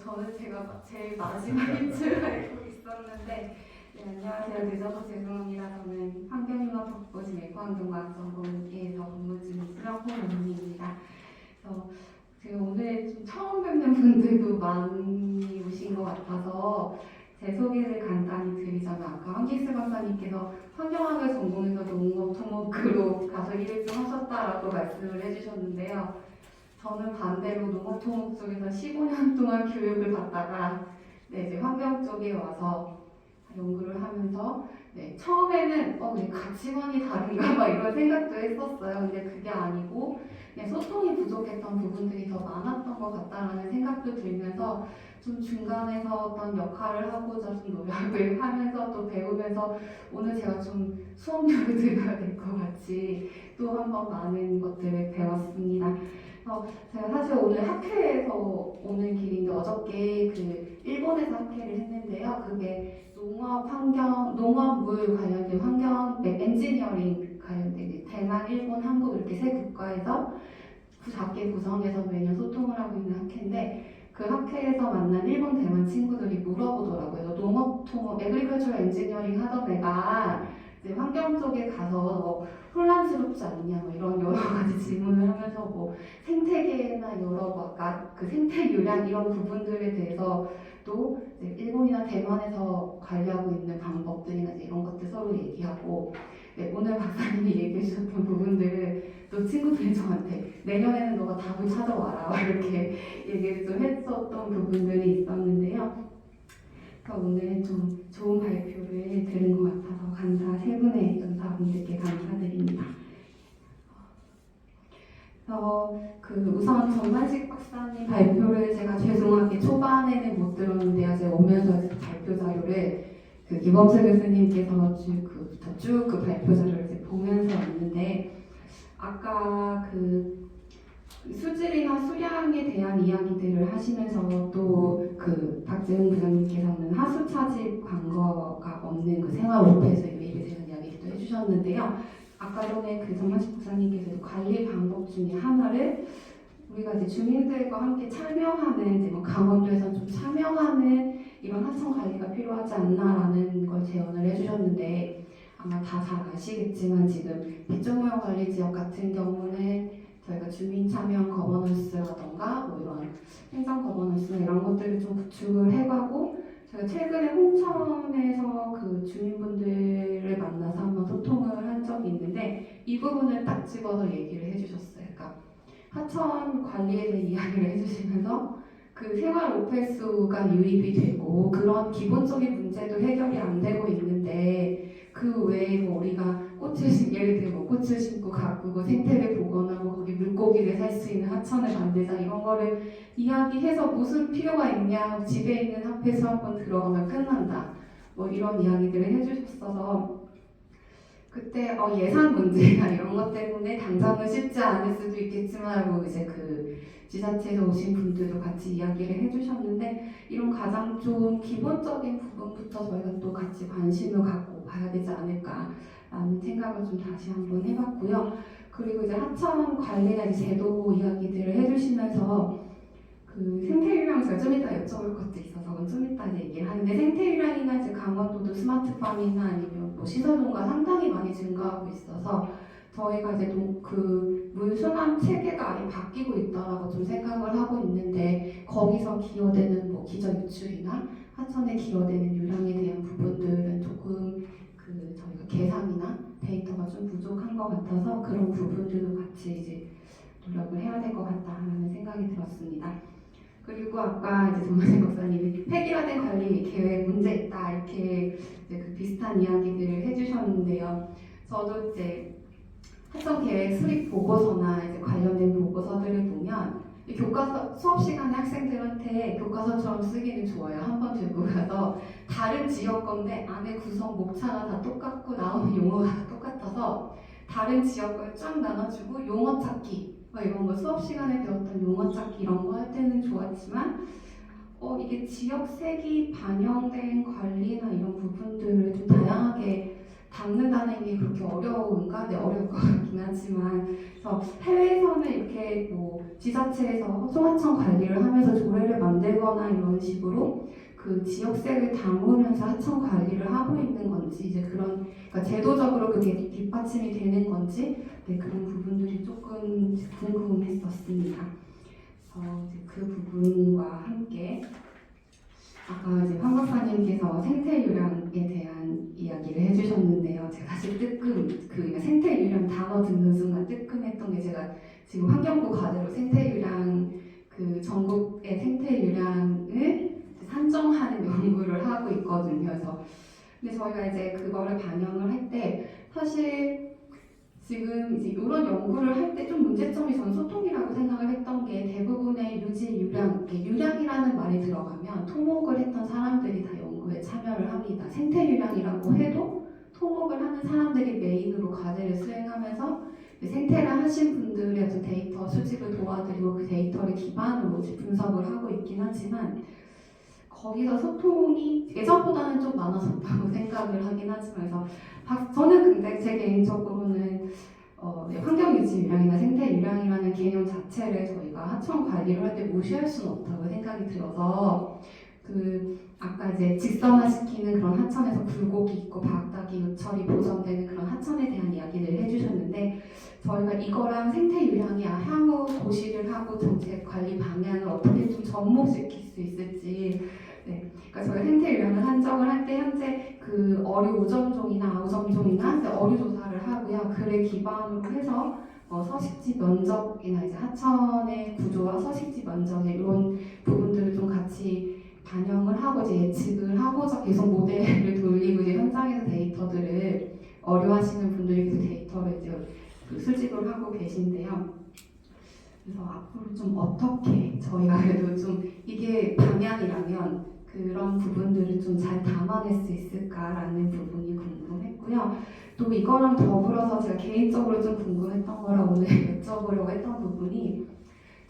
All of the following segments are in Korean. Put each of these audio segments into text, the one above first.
저는 제가 제일 마지막인 줄 알고 있었는데, 네, 안녕하세요. 늦어서 죄송합니다. 저는 환경융합학부 지금 에코환경과학전공에서 근무 중인 수정홍은입니다. 그래서 제가 오늘 좀 처음 뵙는 분들도 많이 오신 것 같아서 제 소개를 간단히 드리자면, 아까 황기슬 박사님께서 환경학을 전공해서 농업, 토목으로 가서 일을 좀 하셨다라고 말씀을 해주셨는데요. 저는 반대로 농업, 토목 쪽에서 15년 동안 교육을 받다가 이제 환경 쪽에 와서 연구를 하면서 처음에는 왜 가치관이 다른가 막 이런 생각도 했었어요. 근데 그게 아니고 그냥 소통이 부족했던 부분들이 더 많았던 것 같다라는 생각도 들면서 좀 중간에서 어떤 역할을 하고자 좀 노력을 하면서 또 배우면서 오늘 제가 좀 수업료를 드려야 될 것 같이 또 한 번 많은 것들을 배웠습니다. 제가 사실 오늘 학회에서 오는 길인데 어저께 그 일본에서 학회를 했는데요. 그게 농업물 관련된 환경 엔지니어링 관련된 대만, 일본, 한국 이렇게 세 국가에서 작게 구성해서 매년 소통을 하고 있는 학회인데, 그 학회에서 만난 일본, 대만 친구들이 물어보더라고요. 농업, 토목, 에그리컬처 엔지니어링 하던 애가 이제 환경 쪽에 가서 혼란스럽지 않냐, 이런 여러 가지 질문을 하면서 생태계나 여러 아까 그 생태 요량 이런 부분들에 대해서 또 일본이나 대만에서 관리하고 있는 방법들이나 이런 것들 서로 얘기하고, 오늘 박사님이 얘기해 주셨던 부분들을 또 친구들이 저한테 내년에는 너가 답을 찾아와라 이렇게 얘기를 좀 했었던 부분들이 있었는데요. 오늘 좀 좋은 발표를 들은 것 같아서 강사 세 분의 연사분들께 감사드립니다. 우선 정만식 박사님 발표를 제가 죄송하게 초반에는 못 들었는데요. 제가 오면서 발표 자료를 김범수 교수님께서 쭉 그 발표 자료를 이제 보면서 왔는데, 아까 수질이나 수량에 대한 이야기들을 하시면서 또 박재훈 부장님께서는 하수 차집 광거가 없는 생활 오페에서 유입에 대한 이야기도 해주셨는데요. 아까 전에 정만식 부장님께서도 관리 방법 중에 하나를 우리가 이제 주민들과 함께 참여하는 강원도에서 좀 참여하는 이런 하천 관리가 필요하지 않나라는 걸 제언을 해주셨는데, 아마 다 잘 아시겠지만 지금 비정형 관리 지역 같은 경우는 저희가 주민 참여 거버넌스라던가 이런 행정 거버넌스나 이런 것들을 좀 구축을 해가고, 제가 최근에 홍천에서 주민분들을 만나서 한번 소통을 한 적이 있는데 이 부분을 딱 집어서 얘기를 해주셨어요. 그러니까 하천 관리에 대해 이야기를 해주시면서 생활 오페스가 유입이 되고 그런 기본적인 문제도 해결이 안 되고 있는데, 그 외에 우리가 예를 들어 꽃을 심고 가꾸고 생태를 보거나 거기 물고기를 살 수 있는 하천을 만들자 이런 거를 이야기해서 무슨 필요가 있냐, 집에 있는 핫팩에서 한번 들어가면 끝난다 이런 이야기들을 해주셨어서, 그때 예산 문제나 이런 것 때문에 당장은 쉽지 않을 수도 있겠지만 이제 지자체에서 오신 분들도 같이 이야기를 해주셨는데, 이런 가장 좀 기본적인 부분부터 저희가 또 같이 관심을 갖고 봐야 되지 않을까라는 생각을 좀 다시 한번 해봤고요. 그리고 이제 하천 관리나 이제 제도 이야기들을 해주시면서 생태유랑 제가 좀 이따 여쭤볼 것도 있어서 좀 이따 얘기를 하는데, 생태유랑이나 이제 강원도도 스마트팜이나 아니면 시설농가 상당히 많이 증가하고 있어서 저희가 이제 물순환 체계가 아예 바뀌고 있다라고 좀 생각을 하고 있는데, 거기서 기여되는 기저 유출이나 하천에 기여되는 유량에 대한 부분들은 조금 저희가 계산이나 데이터가 좀 부족한 것 같아서 그런 부분들도 같이 이제 노력을 해야 될 것 같다라는 생각이 들었습니다. 그리고 아까 이제 정만식 박사님이 획일화된 관리 계획 문제 있다 이렇게 이제 비슷한 이야기들을 해주셨는데요. 저도 이제 하천 계획 수립 보고서나 이제 관련된 보고서들을 보면 교과서 수업 시간에 학생들한테 교과서처럼 쓰기는 좋아요. 한번 들고 가서 다른 지역 건데 안에 구성 목차가 다 똑같고 나오는 용어가 다 똑같아서 다른 지역 걸 쫙 나눠주고 용어 찾기 이런 거 수업 시간에 배웠던 용어 찾기 이런 거 할 때는 좋았지만 이게 지역색이 반영된 관리나 이런 부분들을 좀 다양하게 담는다는 게 그렇게 어려운가? 네, 어려울 것 같긴 하지만 그래서 해외에서는 이렇게 지자체에서 소하청 관리를 하면서 조례를 만들거나 이런 식으로 그 지역색을 담으면서 하청 관리를 하고 있는 건지 이제 그런 그러니까 제도적으로 그게 뒷받침이 되는 건지 네, 그런 부분들이 조금 궁금했었습니다. 이제 그 부분과 함께 아까 이제 황 박사님께서 생태유량에 대한 이야기를 해주셨는데요. 제가 사실 그 생태유량 단어 듣는 순간 뜨끔했던 게 제가 지금 환경부 과제로 생태유량 그 전국의 생태유량을 산정하는 연구를 하고 있거든요. 그래서 근데 저희가 이제 그거를 반영을 할 때 사실 지금 이제 이런 연구를 할 때 좀 문제점이 저는 소통이라고 생각을 했던 게 대부분의 유지 유량, 유량이라는 말이 들어가면 토목을 했던 사람들이 다 연구에 참여를 합니다. 생태 유량이라고 해도 토목을 하는 사람들이 메인으로 과제를 수행하면서 생태를 하신 분들의 어떤 데이터 수집을 도와드리고 그 데이터를 기반으로 분석을 하고 있긴 하지만 거기서 소통이 예전보다는 좀 많아졌다고 생각을 하긴 하지만 그래서 저는 근데 제 개인적으로는 환경유지유량이나 생태유량이라는 개념 자체를 저희가 하청 관리를 할 때 무시할 수는 없다고 생각이 들어서 아까 이제 직선화시키는 그런 하천에서 굴곡이 있고 바닥이 요철이 보존되는 그런 하천에 대한 이야기를 해주셨는데 저희가 이거랑 생태유량이 향후 고시를 하고 정책 관리 방향을 어떻게 좀 접목시킬 수 있을지 네, 그러니까 저희가 생태유량을 한정을 할 때 현재 그 어류 5점종이나 9점종이나 어류 조사를 하고요. 그를 기반으로 해서 서식지 면적이나 이제 하천의 구조와 서식지 면적의 이런 부분들을 좀 같이 반영을 하고 이제 예측을 하고자 계속 모델을 돌리고 이제 현장에서 데이터들을 어류하시는 분들이 계속 데이터를 이제 수집을 하고 계신데요. 그래서 앞으로 좀 어떻게 저희가 그래도 좀 이게 방향이라면 그런 부분들을 좀 잘 담아낼 수 있을까라는 부분이 궁금했고요. 또 이거랑 더불어서 제가 개인적으로 좀 궁금했던 거라 오늘 여쭤보려고 했던 부분이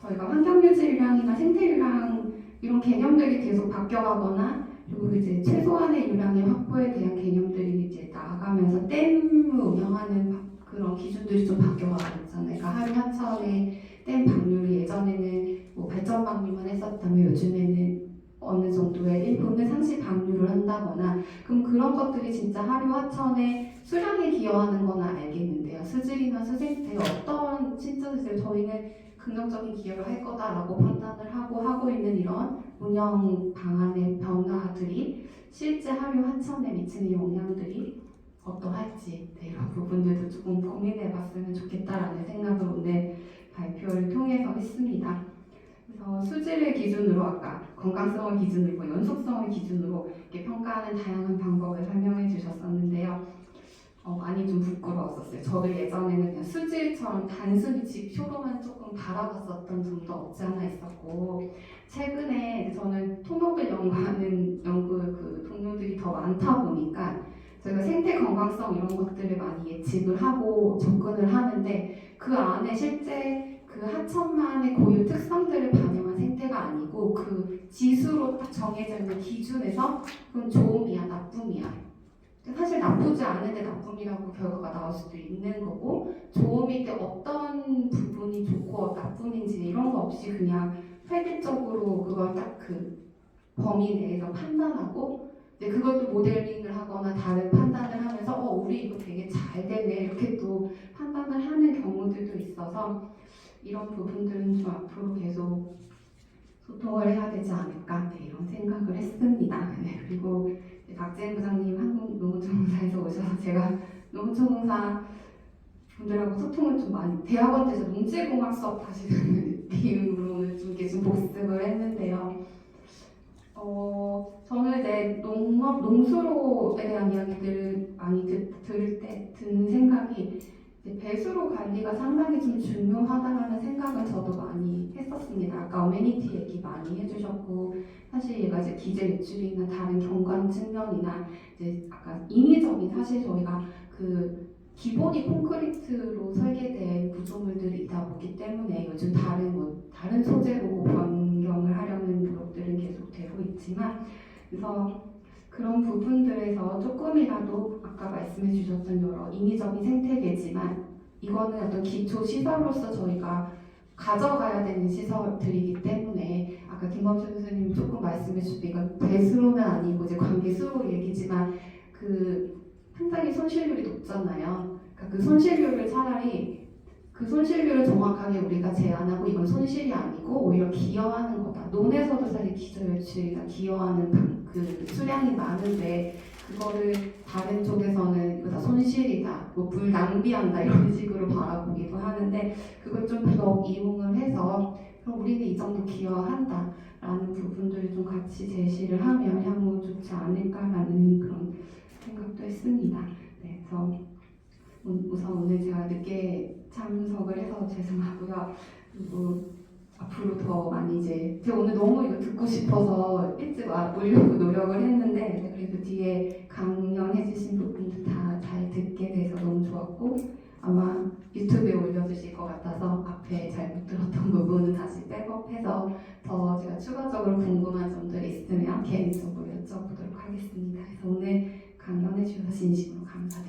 저희가 환경유지유량이나 생태유량 이런 개념들이 계속 바뀌어가거나 그리고 이제 최소한의 유량의 확보에 대한 개념들이 이제 나아가면서 댐을 운영하는 그런 기준들이 좀 바뀌어가고 있잖아요. 그러니까 하루 하천의 댐 방류를 예전에는 뭐 발전 방류만 했었다면 요즘에는 어느 정도의 일부는 상시 방류를 한다거나 그럼 그런 것들이 진짜 하류 하천의 수량에 기여하는 건 알겠는데요. 수질이나 수생태에 어떤 신천지를 저희는 긍정적인 기여를 할 거다라고 판단을 하고 있는 이런 운영 방안의 변화들이 실제 하류 하천에 미치는 영향들이 어떠할지 네, 이런 부분들도 조금 고민해봤으면 좋겠다라는 생각을 오늘 발표를 통해서 했습니다. 그래서 수질을 기준으로 아까 건강성을 기준으로 연속성을 기준으로 이렇게 평가하는 다양한 방법을 설명해 주셨었는데요. 많이 좀 부끄러웠었어요. 저도 예전에는 그냥 수질처럼 단순히 지표로만 조금 바라봤었던 점도 없지 않아 있었고 최근에 저는 토목을 연구하는 그 동료들이 더 많다 보니까 저희가 생태 건강성 이런 것들을 많이 예측을 하고 접근을 하는데 그 안에 실제 그 하천만의 고유 특성들을 반영한 생태가 아니고 그 지수로 딱 정해져 있는 기준에서 그건 좋음이야 나쁨이야 사실 나쁘지 않은데 나쁨이라고 결과가 나올 수도 있는 거고 좋음일 때 어떤 부분이 좋고 나쁨인지 이런 거 없이 그냥 획일적으로 그걸 딱 그 범위 내에서 판단하고 이제 그것도 모델링을 하거나 다른 판단을 하면서 우리 이거 되게 잘 됐네 이렇게 또 판단을 하는 경우들도 있어서 이런 부분들은 좀 앞으로 계속 소통을 해야 되지 않을까 이런 생각을 했습니다. 네, 그리고 박재현 부장님 한국농어촌공사에서 오셔서 제가 농어촌공사 분들하고 소통을 좀 많이 대학원에서 농지공학 수업 다시 듣는 느낌으로는 좀 계속 복습을 했는데요. 저는 이제 농수로에 대한 이야기들을 많이 들을 때 드는 생각이 배수로 관리가 상당히 좀 중요하다라는 생각을 저도 많이 했었습니다. 아까 어메니티 얘기 많이 해주셨고 사실 얘가 이제 기재 유출이나 다른 경관 측면이나 이제 아까 인위적인 사실 저희가 그 기본이 콘크리트로 설계된 구조물들이 있다 보기 때문에 요즘 다른 소재로 변경을 하려는 노력들은 계속되고 있지만 그래서 그런 부분들에서 조금이라도 아까 말씀해 주셨던 여러 인위적인 생태계지만 이거는 어떤 기초 시설로서 저희가 가져가야 되는 시설들이기 때문에 아까 김범수 교수님 조금 말씀해 주셨는데 이건 배수로는 아니고 이제 관계수로 얘기지만 그 상당히 손실률이 높잖아요. 그러니까 그 손실률을 차라리 그 손실률을 정확하게 우리가 제한하고 이건 손실이 아니고 오히려 기여하는 거다. 논에서도 사실 기저일치가 기여하는 그 수량이 많은데 그거를 다른 쪽에서는 이거 다 손실이다, 뭐 물 낭비한다 이런 식으로 바라보기도 하는데 그걸 좀 더 이용을 해서 그럼 우리는 이 정도 기여한다라는 부분들을 좀 같이 제시를 하면 향후 좋지 않을까라는 그런 생각도 했습니다. 네, 그래서 우선 오늘 제가 늦게 참석을 해서 죄송하고요. 그리고 앞으로 더 많이 이제 제가 오늘 너무 이거 듣고 싶어서 일찍 오려고 노력을 했는데 그래도 뒤에 강연해주신 부분도 다 잘 듣게 돼서 너무 좋았고 아마 유튜브에 올려주실 것 같아서 앞에 잘못 들었던 부분은 다시 백업해서 더 제가 추가적으로 궁금한 점들이 있으면 개인적으로 여쭤보도록 하겠습니다. 그래서 오늘 강연해 주셔서 진심으로 감사드립니다.